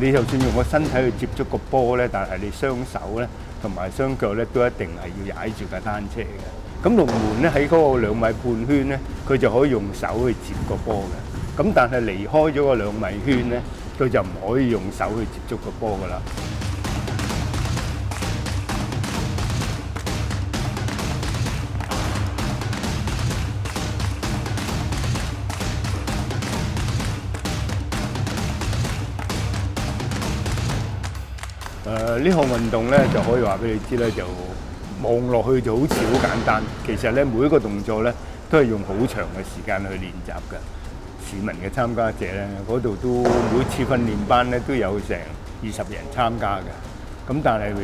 你就算用個身體去接觸個波咧，但係你雙手咧同埋雙腳咧都一定係要踩住架單車嘅。咁龍門咧喺嗰個2.5米圈咧，佢就可以用手去接個波嘅。咁但係離開咗個2米圈咧，佢就唔可以用手去接觸個波噶啦。呢項運動咧就可以話俾你知咧，就望落去就好似好簡單，其實咧每一個動作咧都係用好長嘅時間去練習嘅。市民嘅參加者咧，嗰度都每次訓練班咧都有成20人參加嘅。咁但係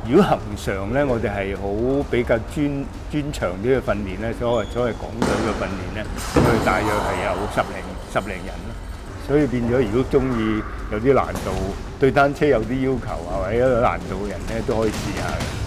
如果恆常咧，我哋係好比較專長啲嘅訓練咧，所謂港隊嘅訓練咧，我哋大約係有十零人咯。所以變咗，如果中意有啲難度，對單車有啲要求啊，或者有難度嘅人咧，都可以試下嘅。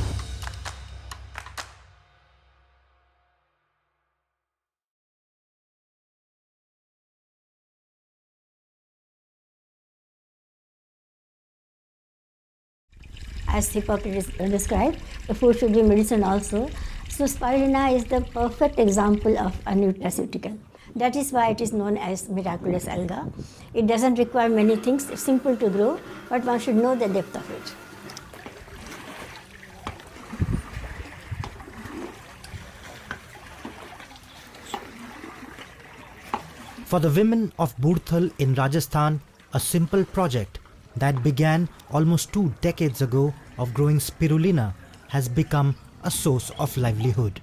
As Hippocrates described, the food should be medicine also. So spirulina is the perfect example of a nutraceutical. That is why it is known as miraculous alga. It doesn't require many things, it's simple to grow, but one should know the depth of it. For the women of Burthal in Rajasthan, a simple project that began almost 2 decades ago of growing spirulina has become a source of livelihood.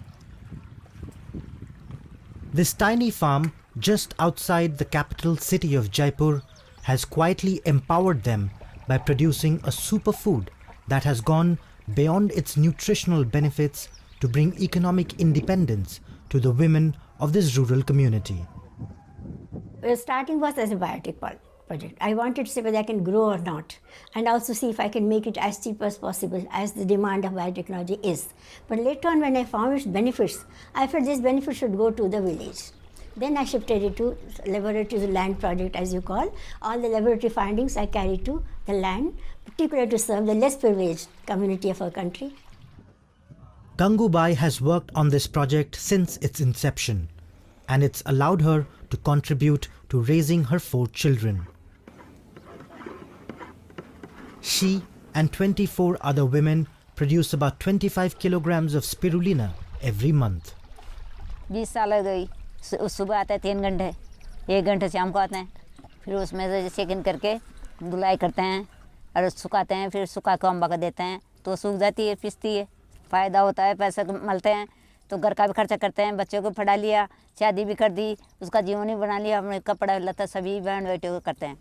This tiny farm just outside the capital city of Jaipur has quietly empowered them by producing a superfood that has gone beyond its nutritional benefits to bring economic independence to the women of this rural community. Starting was as a biotic project. I wanted to see whether I can grow or not, and also see if I can make it as cheap as possible, as the demand of biotechnology is. But later on, when I found its benefits, I felt this benefit should go to the village. Then I shifted it to laboratory land project, as you call. All the laboratory findings I carried to the land, particularly to serve the less privileged community of our country. Gangubai has worked on this project since its inception, and it's allowed her to contribute to raising her 4 children. She and 24 other women produce about 25 kilograms of spirulina every month. 20 साल हो गई। सुबह आते हैं 3 घंटे, 1 घंटे शाम को आते हैं, फिर उसमें से चेक-इन करके धुलाई करते हैं और सुखाते हैं, फिर सुखा के अम्बा को देते हैं तो सूख जाती है, पिसती है, फ़ायदा होता है, पैसे मिलते हैं तो घर का भी खर्चा करते हैं, बच्चों को पढ़ा लिया, शादी भी कर दी, उसका जीवन ही बना लिया, अपने कपड़ा लत्ता सभी बहन बेटियों को करते हैं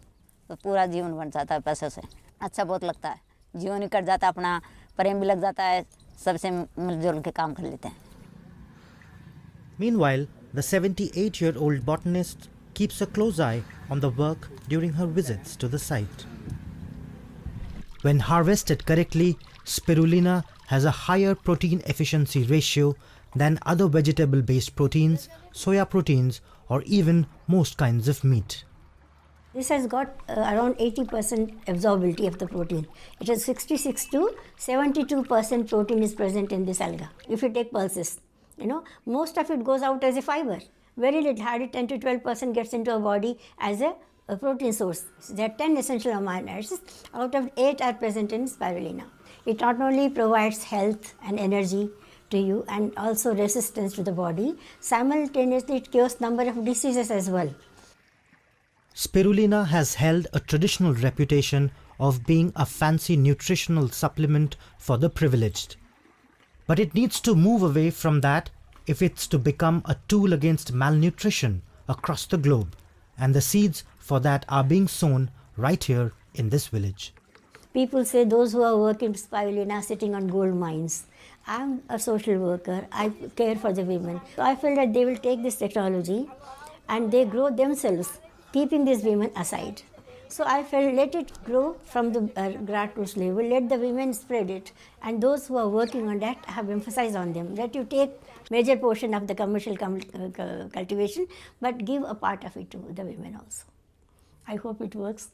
तो पूरा जीवन बन जाता है पैसे से। अच्छा बहुत लगता है, जीवन ही कट जाता है, अपना प्रेम भी लग जाता है, सबसे मिलजुल के काम कर लेते हैं। Meanwhile, the 78-year-old botanist keeps a close eye on the work during her visits to the site. When harvested correctly, spirulina has a higher protein efficiency ratio than other vegetable-based proteins, soya proteins, or even most kinds of meat. This has got around 80% absorbability of the protein. It has 66 to 72% protein is present in this alga. If you take pulses, most of it goes out as a fiber. Very little, hardly 10 to 12% gets into our body as a protein source. There are 10 essential amino acids. Out of 8 are present in spirulina. It not only provides health and energy to you and also resistance to the body, simultaneously it cures number of diseases as well. Spirulina has held a traditional reputation of being a fancy nutritional supplement for the privileged. But it needs to move away from that if it's to become a tool against malnutrition across the globe, and the seeds for that are being sown right here in this village. People say those who are working spirulina sitting on gold mines. I'm a social worker, I care for the women. So I feel that they will take this technology and they grow themselves, keeping these women aside. So I felt let it grow from the grassroots level, let the women spread it, and those who are working on that have emphasized on them that you take major portion of the commercial cultivation, but give a part of it to the women also. I hope it works.